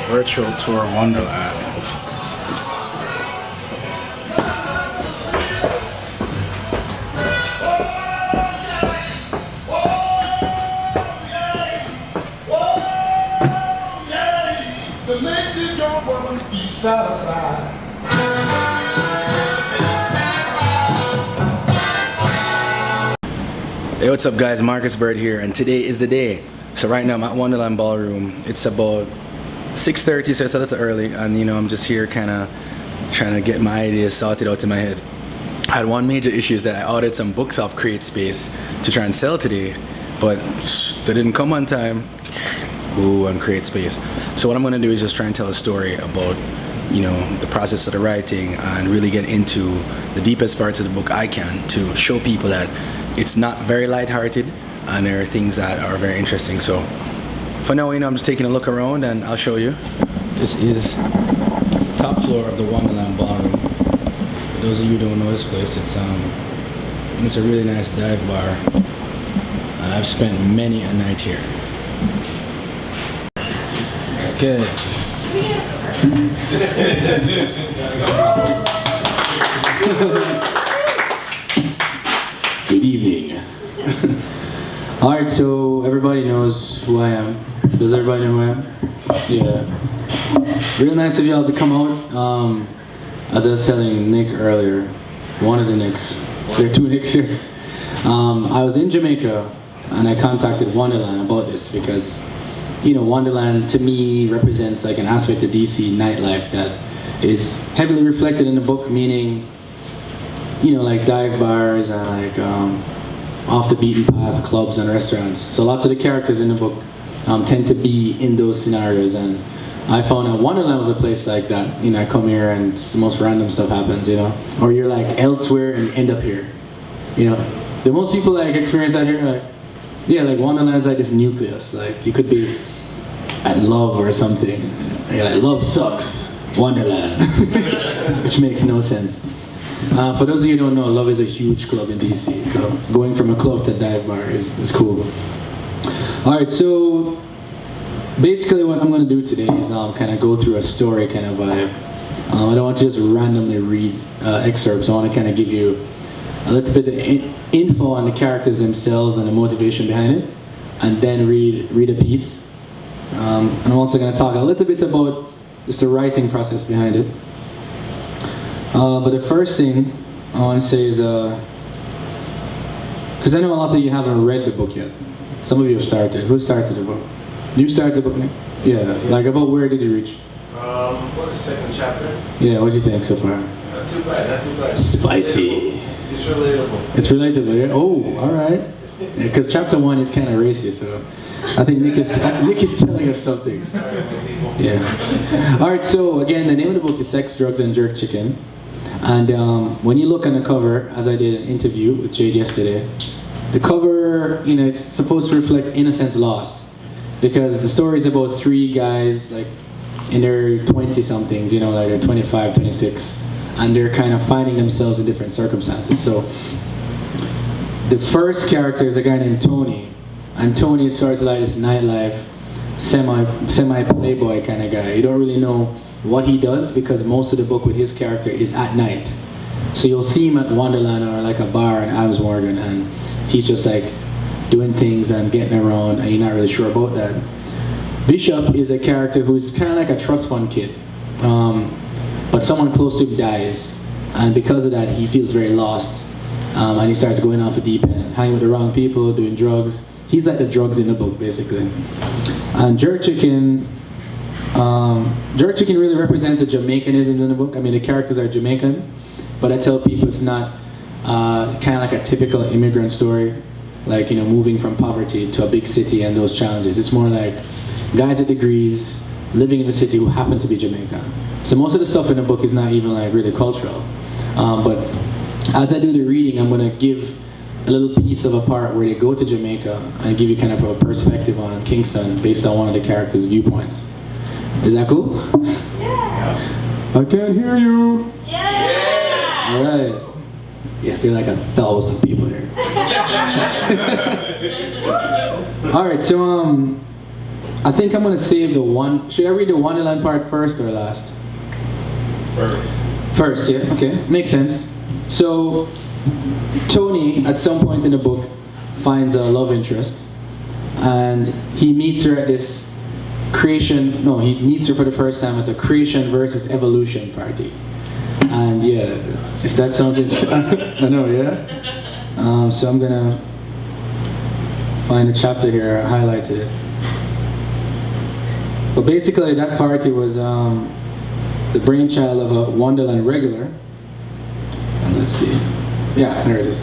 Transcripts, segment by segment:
Virtual tour of Wonderland. Hey, what's up guys, Marcus Bird here, and today is the day. So right now I'm at Wonderland Ballroom. It's about 6:30, so it's a little early, and I'm just here kind of trying to get my ideas sorted out in my head. I had one major issue is that I ordered some books off CreateSpace to try and sell today, but they didn't come on time. Boo on CreateSpace. So what I'm gonna do is just try and tell a story about the process of the writing and really get into the deepest parts of the book I can to show people that it's not very lighthearted and there are things that are very interesting. So for now, I'm just taking a look around and I'll show you. This is top floor of the Wonderland Ballroom. For those of you who don't know this place, it's a really nice dive bar. I've spent many a night here. Okay. Good evening. Alright, so everybody knows who I am. Does everybody know who I am? Yeah. Real nice of y'all to come out. As I was telling Nick earlier, one of the Nicks, there are two Nicks here. I was in Jamaica and I contacted Wonderland about this because Wonderland to me represents like an aspect of DC nightlife that is heavily reflected in the book, meaning like dive bars and like off the beaten path clubs and restaurants. So lots of the characters in the book tend to be in those scenarios, and I found out Wonderland was a place like that. I come here and just the most random stuff happens, or you're like elsewhere and end up here. The most people like experience that here, like Wonderland's like this nucleus. Like you could be at love or something. You're like, love sucks, Wonderland, which makes no sense. For those of you who don't know, Love is a huge club in DC, so going from a club to a dive bar is cool. Alright, so basically what I'm going to do today is kind of go through a story kind of vibe. I don't want to just randomly read excerpts. I want to kind of give you a little bit of info on the characters themselves and the motivation behind it, and then read a piece. And I'm also going to talk a little bit about just the writing process behind it. But the first thing I want to say is, because I know a lot of you haven't read the book yet. Some of you have started. Who started the book? You started the book, Nick? Yeah. Like about where did you reach? What is the second chapter? Yeah, what do you think so far? Not too bad, not too bad. Spicy. It's relatable. It's relatable, yeah? Oh, alright. Because chapter 1 is kind of racy, so I think Nick is telling us something. Sorry, people. Yeah. Alright, so again, the name of the book is Sex, Drugs, and Jerk Chicken. And when you look on the cover, as I did an interview with Jade yesterday, the cover, it's supposed to reflect innocence lost. Because the story is about three guys, like, in their 20-somethings, like they're 25, 26, and they're kind of finding themselves in different circumstances. So, the first character is a guy named Tony, and Tony is sort of like this nightlife, semi-playboy kind of guy. You don't really know what he does because most of the book with his character is at night. So you'll see him at Wonderland or like a bar in Adams Morgan, and he's just like doing things and getting around, and you're not really sure about that. Bishop is a character who's kind of like a trust fund kid, but someone close to him dies, and because of that he feels very lost, and he starts going off a deep end, hanging with the wrong people, doing drugs. He's like the drugs in the book basically. And Jerk Chicken really represents a Jamaicanism in the book. I mean, the characters are Jamaican, but I tell people it's not kind of like a typical immigrant story, like moving from poverty to a big city and those challenges. It's more like guys with degrees living in the city who happen to be Jamaican. So most of the stuff in the book is not even like really cultural. But as I do the reading, I'm going to give a little piece of a part where they go to Jamaica and give you kind of a perspective on Kingston based on one of the characters' viewpoints. Is that cool? Yeah. I can't hear you. Yeah. All right. Yes, there are like 1,000 people here. All right, so I think I'm gonna save the one. Should I read the Wonderland part first or last? First. First, yeah, okay, makes sense. So, Tony, at some point in the book, finds a love interest, and he meets her at this he meets her for the first time at the creation versus evolution party. And yeah, if that sounds interesting, I know, yeah? So I'm gonna find a chapter here, I highlighted it. But basically, that party was the brainchild of a Wonderland regular. And let's see. Yeah, there it is.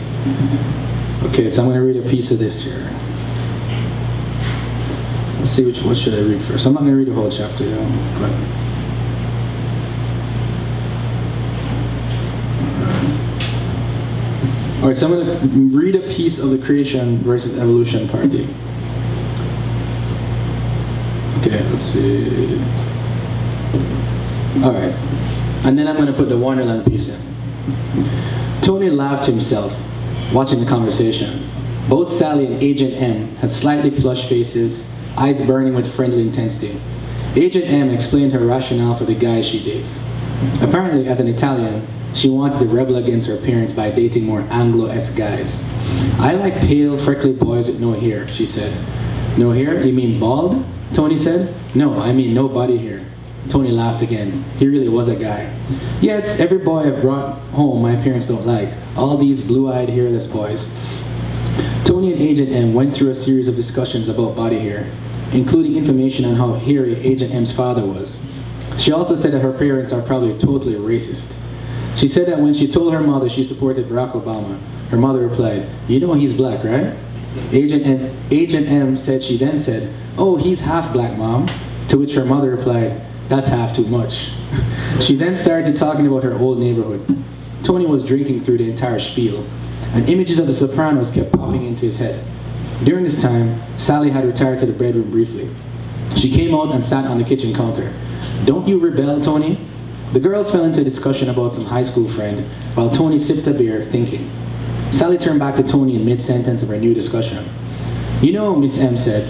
Okay, so I'm going to read a piece of this here. Let's see what should I read first. I'm not going to read the whole chapter, but all right, so I'm going to read a piece of the creation versus evolution party. Okay, let's see. All right, and then I'm going to put the Wonderland piece in. Tony laughed to himself, watching the conversation. Both Sally and Agent M had slightly flushed faces, eyes burning with friendly intensity. Agent M explained her rationale for the guys she dates. Apparently, as an Italian, she wanted to rebel against her parents by dating more Anglo-esque guys. I like pale, freckly boys with no hair, she said. No hair? You mean bald? Tony said. No, I mean no body hair. Tony laughed again. He really was a guy. Yes, every boy I've brought home my parents don't like. All these blue-eyed, hairless boys. Tony and Agent M went through a series of discussions about body hair, including information on how hairy Agent M's father was. She also said that her parents are probably totally racist. She said that when she told her mother she supported Barack Obama, her mother replied, "You know he's black, right?" Agent M said she then said, "Oh, he's half black, Mom." To which her mother replied, "That's half too much." She then started talking about her old neighborhood. Tony was drinking through the entire spiel, and images of the Sopranos kept popping into his head. During this time, Sally had retired to the bedroom briefly. She came out and sat on the kitchen counter. "Don't you rebel, Tony?" The girls fell into a discussion about some high school friend, while Tony sipped a beer, thinking. Sally turned back to Tony in mid-sentence of her new discussion. "You know," Miss M said,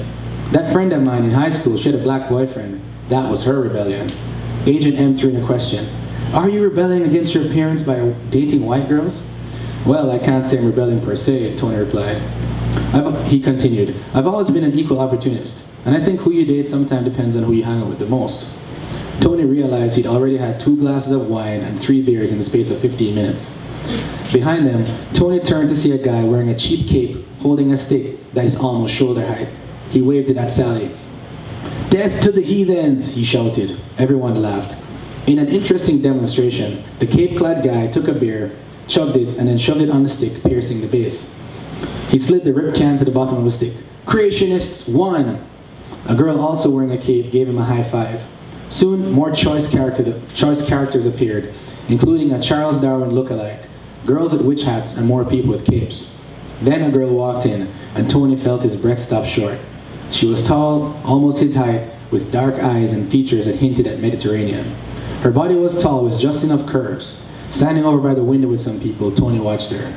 "that friend of mine in high school, she had a black boyfriend. That was her rebellion." Agent M threw in a question. "Are you rebelling against your parents by dating white girls?" "Well, I can't say I'm rebelling per se," Tony replied. He continued, "I've always been an equal opportunist, and I think who you date sometimes depends on who you hang out with the most." Tony realized he'd already had 2 glasses of wine and 3 beers in the space of 15 minutes. Behind them, Tony turned to see a guy wearing a cheap cape holding a stick that is almost shoulder height. He waved it at Sally. "Death to the heathens!" he shouted. Everyone laughed. In an interesting demonstration, the cape-clad guy took a beer, chugged it, and then shoved it on the stick, piercing the base. He slid the ripped can to the bottom of the stick. "Creationists won!" A girl also wearing a cape gave him a high five. Soon, more choice characters appeared, including a Charles Darwin look-alike, girls with witch hats, and more people with capes. Then a girl walked in, and Tony felt his breath stop short. She was tall, almost his height, with dark eyes and features that hinted at Mediterranean. Her body was tall with just enough curves. Standing over by the window with some people, Tony watched her.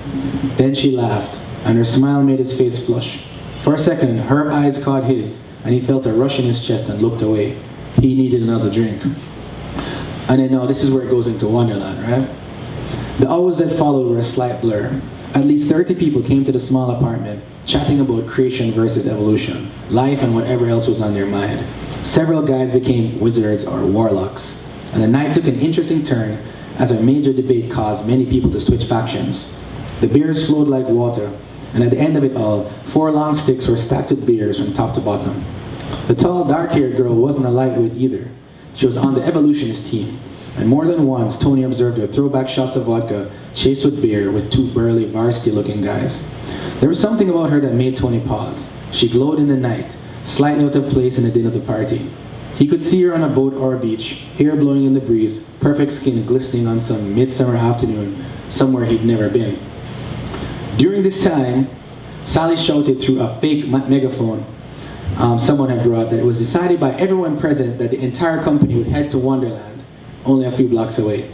Then she laughed, and her smile made his face flush. For a second, her eyes caught his, and he felt a rush in his chest and looked away. He needed another drink. And then now this is where it goes into Wonderland, right? The hours that followed were a slight blur. At least 30 people came to the small apartment, chatting about creation versus evolution, life and whatever else was on their mind. Several guys became wizards or warlocks. And the night took an interesting turn as a major debate caused many people to switch factions. The beers flowed like water, and at the end of it all, 4 long sticks were stacked with beers from top to bottom. The tall, dark-haired girl wasn't a lightweight either. She was on the evolutionist team, and more than once, Tony observed her throw back shots of vodka, chased with beer, with 2 burly, varsity-looking guys. There was something about her that made Tony pause. She glowed in the night, slightly out of place in the din of the party. He could see her on a boat or a beach, hair blowing in the breeze, perfect skin glistening on some midsummer afternoon, somewhere he'd never been. During this time, Sally shouted through a fake megaphone someone had brought that it was decided by everyone present that the entire company would head to Wonderland, only a few blocks away.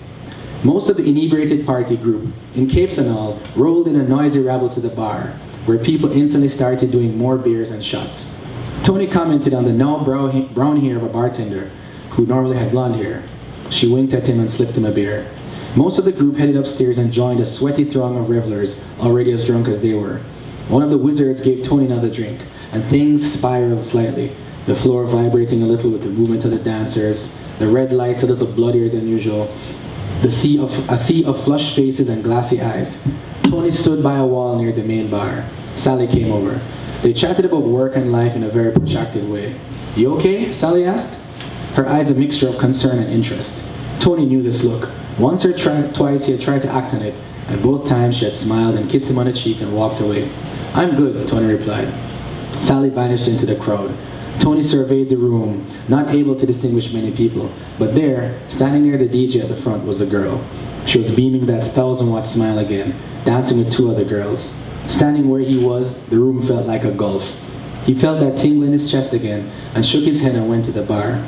Most of the inebriated party group, in capes and all, rolled in a noisy rabble to the bar, where people instantly started doing more beers and shots. Tony commented on the now brown hair of a bartender who normally had blonde hair. She winked at him and slipped him a beer. Most of the group headed upstairs and joined a sweaty throng of revelers, already as drunk as they were. One of the wizards gave Tony another drink, and things spiraled slightly, the floor vibrating a little with the movement of the dancers, the red lights a little bloodier than usual, a sea of flushed faces and glassy eyes. Tony stood by a wall near the main bar. Sally came over. They chatted about work and life in a very protracted way. "You okay?" Sally asked, her eyes a mixture of concern and interest. Tony knew this look. Once or twice he had tried to act on it, and both times she had smiled and kissed him on the cheek and walked away. "I'm good," Tony replied. Sally vanished into the crowd. Tony surveyed the room, not able to distinguish many people, but there, standing near the DJ at the front, was the girl. She was beaming that 1,000-watt smile again, dancing with two other girls. Standing where he was, the room felt like a gulf. He felt that tingle in his chest again, and shook his head and went to the bar.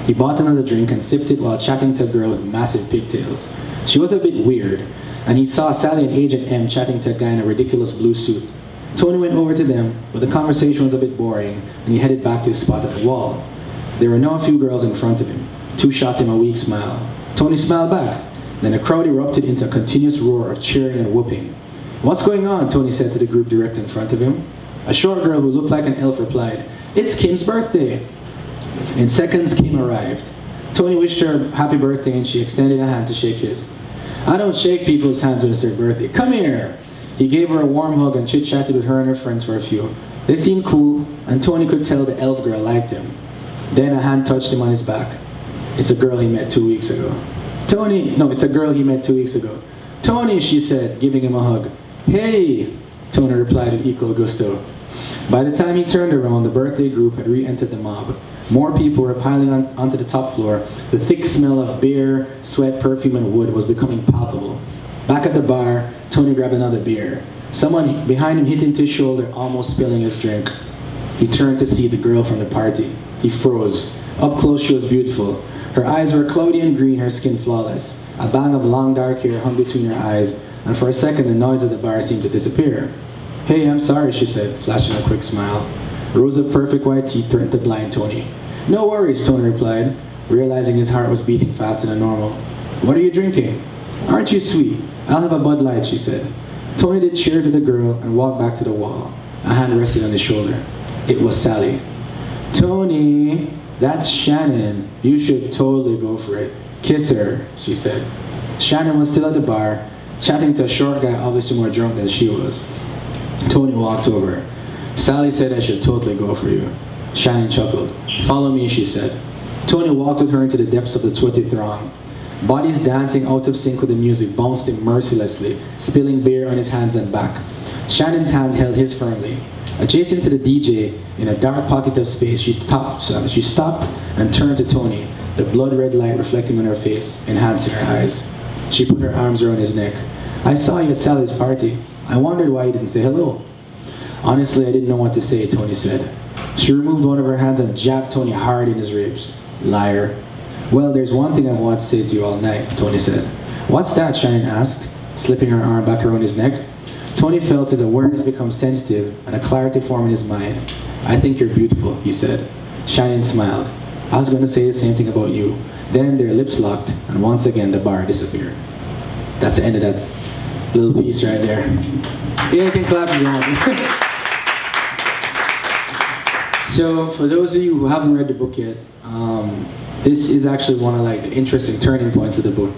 He bought another drink and sipped it while chatting to a girl with massive pigtails. She was a bit weird, and he saw Sally and Agent M chatting to a guy in a ridiculous blue suit. Tony went over to them, but the conversation was a bit boring, and he headed back to his spot at the wall. There were now a few girls in front of him. Two shot him a weak smile. Tony smiled back. Then the crowd erupted into a continuous roar of cheering and whooping. "What's going on?" Tony said to the group directly in front of him. A short girl who looked like an elf replied, "It's Kim's birthday." In seconds, Kim arrived. Tony wished her happy birthday and she extended a hand to shake his. "I don't shake people's hands when it's their birthday. Come here!" He gave her a warm hug and chit-chatted with her and her friends for a few. They seemed cool, and Tony could tell the elf girl liked him. Then a hand touched him on his back. It's a girl he met 2 weeks ago. It's a girl he met 2 weeks ago. "Tony," she said, giving him a hug. "Hey," Tony replied with equal gusto. By the time he turned around, the birthday group had re-entered the mob. More people were piling onto the top floor. The thick smell of beer, sweat, perfume, and wood was becoming palpable. Back at the bar, Tony grabbed another beer. Someone behind him hit him to his shoulder, almost spilling his drink. He turned to see the girl from the party. He froze. Up close, she was beautiful. Her eyes were cloudy and green, her skin flawless. A bang of long dark hair hung between her eyes, and for a second the noise of the bar seemed to disappear. "Hey, I'm sorry," she said, flashing a quick smile. Rows of perfect white teeth threatened to blind Tony. "No worries," Tony replied, realizing his heart was beating faster than normal. "What are you drinking?" "Aren't you sweet? I'll have a Bud Light," she said. Tony did cheer to the girl and walked back to the wall. A hand rested on his shoulder. It was Sally. "Tony, that's Shannon. You should totally go for it. Kiss her," she said. Shannon was still at the bar, chatting to a short guy obviously more drunk than she was. Tony walked over. "Sally said I should totally go for you." Shannon chuckled. "Follow me," she said. Tony walked with her into the depths of the sweaty throng. Bodies dancing out of sync with the music bounced him mercilessly, spilling beer on his hands and back. Shannon's hand held his firmly. Adjacent to the DJ, in a dark pocket of space, she stopped and turned to Tony, the blood-red light reflecting on her face, enhancing her eyes. She put her arms around his neck. "I saw you at Sally's party. I wondered why you didn't say hello." "Honestly, I didn't know what to say," Tony said. She removed one of her hands and jabbed Tony hard in his ribs. "Liar." "Well, there's one thing I want to say to you all night," Tony said. "What's that?" Shannon asked, slipping her arm back around his neck. Tony felt his awareness become sensitive and a clarity form in his mind. "I think you're beautiful," he said. Shannon smiled. "I was going to say the same thing about you." Then their lips locked, and once again the bar disappeared. That's the end of that little piece right there. Yeah, you can clap if you want. So, for those of you who haven't read the book yet, this is actually one of the interesting turning points of the book,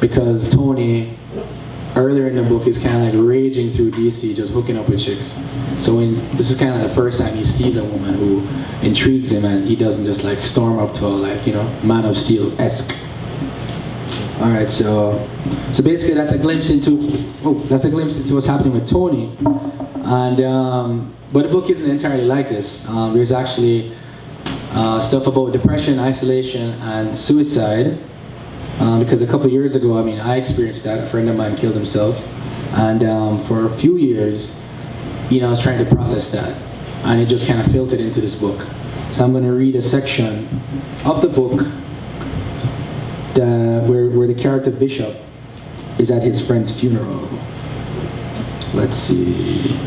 because Tony, earlier in the book, is kind of raging through DC, just hooking up with chicks. So this is kind of the first time he sees a woman who intrigues him, and he doesn't just storm up to her Man of Steel-esque. All right, so basically that's a glimpse into what's happening with Tony, and but the book isn't entirely like this. There's actually stuff about depression, isolation, and suicide. Because a couple years ago, I experienced that. A friend of mine killed himself, and for a few years, I was trying to process that, and it just kind of filtered into this book. So I'm going to read a section of the book where the character Bishop is at his friend's funeral. Let's see.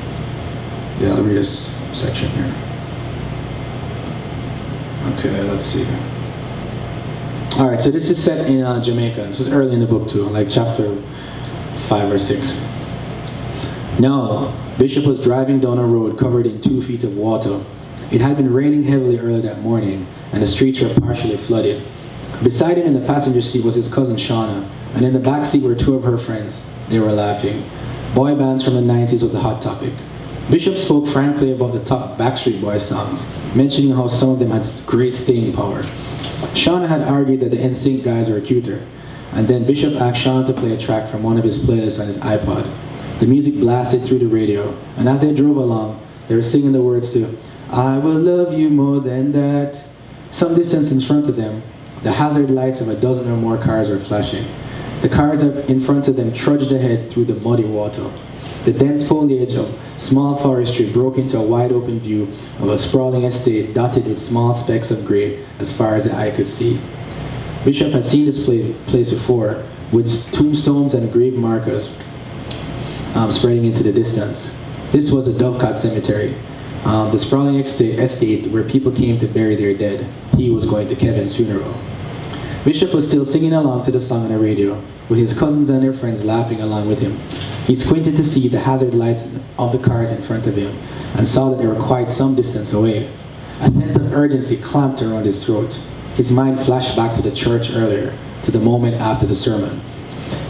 Yeah, I'll read this section here. Okay, let's see. All right, so this is set in Jamaica. This is early in the book too, like chapter 5 or 6. Now, Bishop was driving down a road covered in 2 feet of water. It had been raining heavily early that morning, and the streets were partially flooded. Beside him in the passenger seat was his cousin Shauna, and in the back seat were 2 of her friends. They were laughing. Boy bands from the 90s was the hot topic. Bishop spoke frankly about the top Backstreet Boys songs, mentioning how some of them had great staying power. Shauna had argued that the NSYNC guys were cuter, and then Bishop asked Shauna to play a track from one of his playlists on his iPod. The music blasted through the radio, and as they drove along, they were singing the words to "I Will Love You More Than That." Some distance in front of them, the hazard lights of a dozen or more cars were flashing. The cars in front of them trudged ahead through the muddy water. The dense foliage of small forestry broke into a wide open view of a sprawling estate dotted with small specks of gray as far as the eye could see. Bishop had seen this place before, with tombstones and grave markers spreading into the distance. This was a Dovecot cemetery, the sprawling estate where people came to bury their dead. He was going to Kevin's funeral. Bishop was still singing along to the song on the radio, with his cousins and their friends laughing along with him. He squinted to see the hazard lights of the cars in front of him, and saw that they were quite some distance away. A sense of urgency clamped around his throat. His mind flashed back to the church earlier, to the moment after the sermon.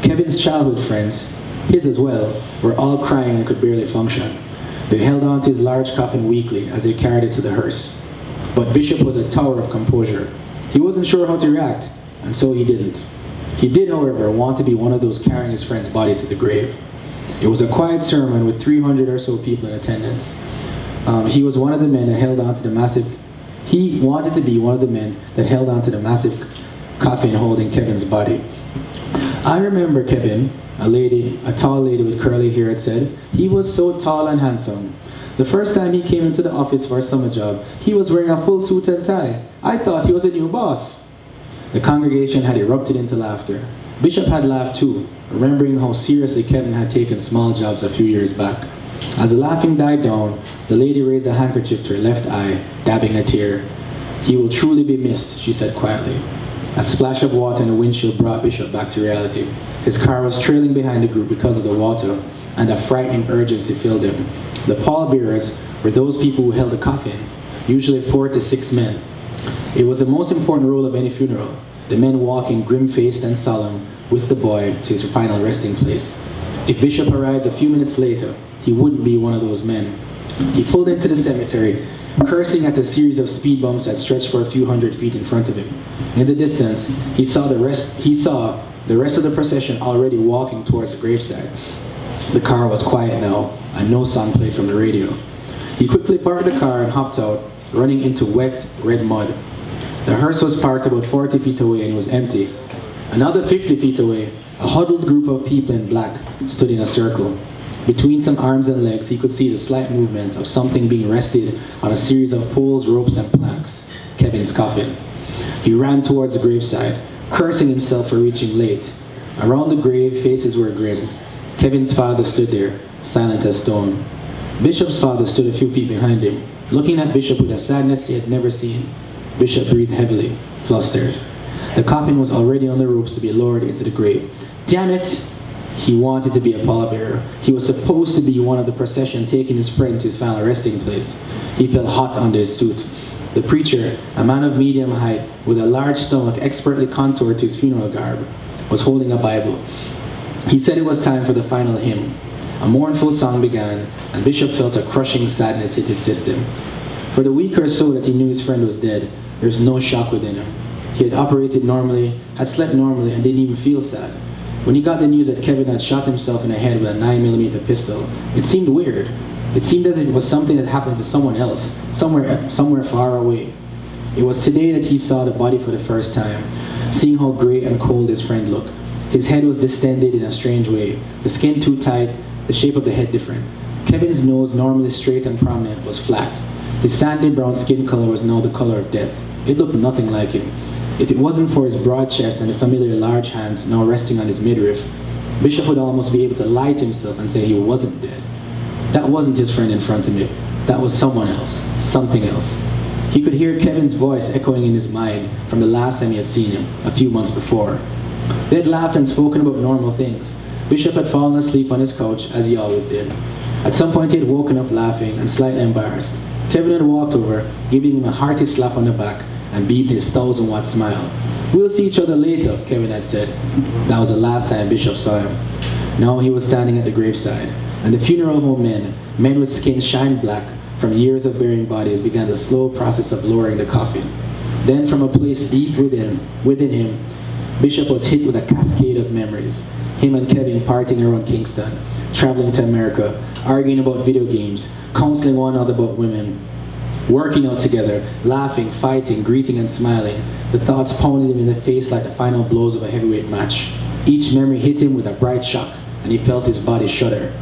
Kevin's childhood friends, his as well, were all crying and could barely function. They held on to his large coffin weakly as they carried it to the hearse. But Bishop was a tower of composure. He wasn't sure how to react, and so he didn't. He did, however, want to be one of those carrying his friend's body to the grave. It was a quiet sermon with 300 or so people in attendance. He was one of the men that held on to the massive... He wanted to be one of the men that held on to the massive coffin holding Kevin's body. "I remember Kevin," a tall lady with curly hair had said. "He was so tall and handsome. The first time he came into the office for a summer job, he was wearing a full suit and tie. I thought he was a new boss." The congregation had erupted into laughter. Bishop had laughed too, remembering how seriously Kevin had taken small jobs a few years back. As the laughing died down, the lady raised a handkerchief to her left eye, dabbing a tear. "He will truly be missed," she said quietly. A splash of water in the windshield brought Bishop back to reality. His car was trailing behind the group because of the water, and a frightening urgency filled him. The pallbearers were those people who held the coffin, usually 4 to 6 men. It was the most important role of any funeral, the men walking grim-faced and solemn with the boy to his final resting place. If Bishop arrived a few minutes later, he wouldn't be one of those men. He pulled into the cemetery, cursing at a series of speed bumps that stretched for a few hundred feet in front of him. In the distance, he saw the rest of the procession already walking towards the graveside. The car was quiet now, and no song played from the radio. He quickly parked the car and hopped out, running into wet, red mud. The hearse was parked about 40 feet away and was empty. Another 50 feet away, a huddled group of people in black stood in a circle. Between some arms and legs, he could see the slight movements of something being rested on a series of poles, ropes, and planks. Kevin's coffin. He ran towards the graveside, cursing himself for reaching late. Around the grave, faces were grim. Kevin's father stood there, silent as stone. Bishop's father stood a few feet behind him, looking at Bishop with a sadness he had never seen. Bishop breathed heavily, flustered. The coffin was already on the ropes to be lowered into the grave. Damn it! He wanted to be a pallbearer. He was supposed to be one of the procession taking his friend to his final resting place. He felt hot under his suit. The preacher, a man of medium height, with a large stomach expertly contoured to his funeral garb, was holding a Bible. He said it was time for the final hymn. A mournful song began, and Bishop felt a crushing sadness hit his system. For the week or so that he knew his friend was dead, there was no shock within him. He had operated normally, had slept normally, and didn't even feel sad. When he got the news that Kevin had shot himself in the head with a 9mm pistol, it seemed weird. It seemed as if it was something that happened to someone else, somewhere far away. It was today that he saw the body for the first time, seeing how gray and cold his friend looked. His head was distended in a strange way, the skin too tight, the shape of the head different. Kevin's nose, normally straight and prominent, was flat. His sandy brown skin color was now the color of death. It looked nothing like him. If it wasn't for his broad chest and the familiar large hands now resting on his midriff, Bishop would almost be able to lie to himself and say he wasn't dead. That wasn't his friend in front of him. That was someone else, something else. He could hear Kevin's voice echoing in his mind from the last time he had seen him, a few months before. They had laughed and spoken about normal things. Bishop had fallen asleep on his couch, as he always did. At some point he had woken up laughing and slightly embarrassed. Kevin had walked over, giving him a hearty slap on the back, and beamed his 1,000-watt smile. "We'll see each other later," Kevin had said. That was the last time Bishop saw him. Now he was standing at the graveside, and the funeral home men with skin shined black from years of burying bodies, began the slow process of lowering the coffin. Then from a place deep within him, Bishop was hit with a cascade of memories. Him and Kevin partying around Kingston, traveling to America, arguing about video games, counseling one another about women, working out together, laughing, fighting, greeting and smiling. The thoughts pounded him in the face like the final blows of a heavyweight match. Each memory hit him with a bright shock, and he felt his body shudder.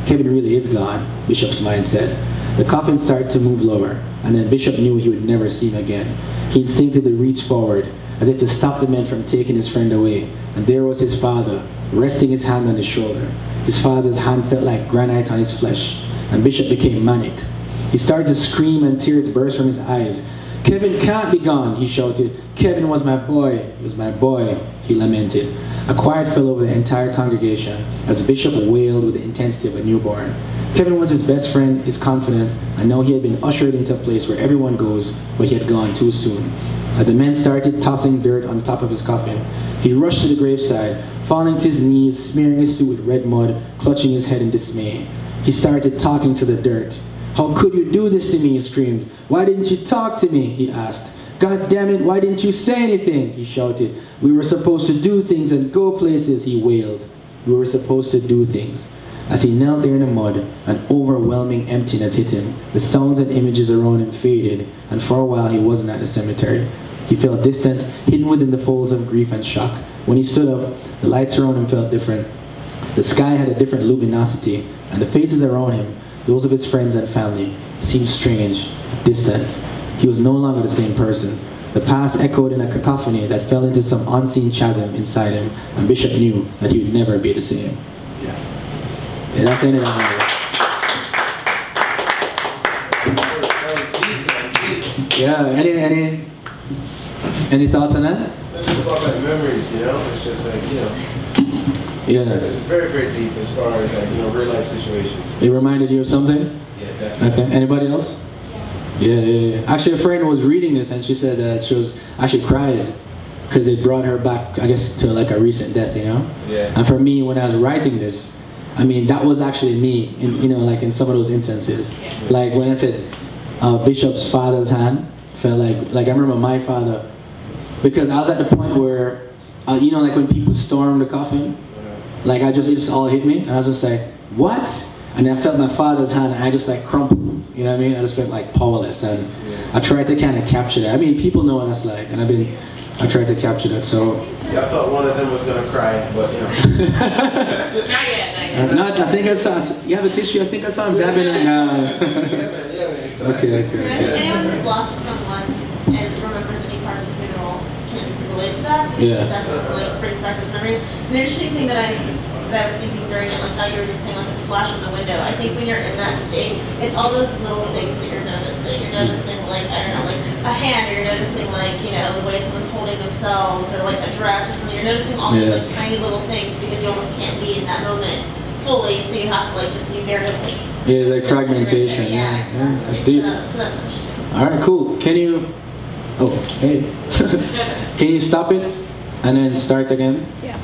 Kevin really is gone, Bishop's mind said. The coffin started to move lower, and then Bishop knew he would never see him again. He instinctively reached forward, as if to stop the men from taking his friend away, and there was his father, resting his hand on his shoulder. His father's hand felt like granite on his flesh, and Bishop became manic. He started to scream and tears burst from his eyes. "Kevin can't be gone," he shouted. "Kevin was my boy. He was my boy," he lamented. A quiet fell over the entire congregation as Bishop wailed with the intensity of a newborn. Kevin was his best friend, his confidant, and now he had been ushered into a place where everyone goes, but he had gone too soon. As the men started tossing dirt on top of his coffin, he rushed to the graveside, falling to his knees, smearing his suit with red mud, clutching his head in dismay. He started talking to the dirt. "How could you do this to me?" he screamed. "Why didn't you talk to me?" he asked. "God damn it, why didn't you say anything?" he shouted. "We were supposed to do things and go places," he wailed. "We were supposed to do things." As he knelt there in the mud, an overwhelming emptiness hit him. The sounds and images around him faded, and for a while he wasn't at the cemetery. He felt distant, hidden within the folds of grief and shock. When he stood up, the lights around him felt different. The sky had a different luminosity, and the faces around him, those of his friends and family, seemed strange, distant. He was no longer the same person. The past echoed in a cacophony that fell into some unseen chasm inside him, and Bishop knew that he would never be the same. Yeah, that's the end of that one. Yeah, any thoughts on that? It's about like memories, you know? It's just like, you know. Yeah. It's very, very deep as far as like, you know, real life situations. It reminded you of something? Yeah, definitely. Okay, anybody else? Yeah. Actually, a friend was reading this and she said that she was actually cried because it brought her back, I guess, to like a recent death, you know? Yeah. And for me, when I was writing this, I mean, that was actually me, in, you know, like in some of those instances. Like when I said Bishop's father's hand, felt like I remember my father, because I was at the point where, you know, like when people storm the coffin, like it just all hit me, and I was just like, what? And I felt my father's hand, and I just like crumpled, you know what I mean? I just felt like powerless, and I tried to kind of capture that. I mean, people know what it's like, and I tried to capture that, so. Yeah, I thought one of them was gonna cry, but you know. Not yet. Not, I think I saw, you have a tissue? I think I saw him dabbing it now. Okay. Anyone who's lost someone and remembers any part of the funeral can relate to that. Because Yeah. it definitely like brings back those memories. An interesting thing that I was thinking during it, like how you were saying, like a splash on the window. I think when you're in that state, it's all those little things that you're noticing. You're noticing like, I don't know, like a hand, or you're noticing like, you know, the way someone's holding themselves, or like a dress or something. You're noticing all these like tiny little things because you almost can't be in that moment fully, so you have to like just be barely. Yeah, it's like fragmentation. Yeah, Exactly. that's deep. So that's interesting. All right, cool. Can you? Oh, hey. Can you stop it and then start again? Yeah.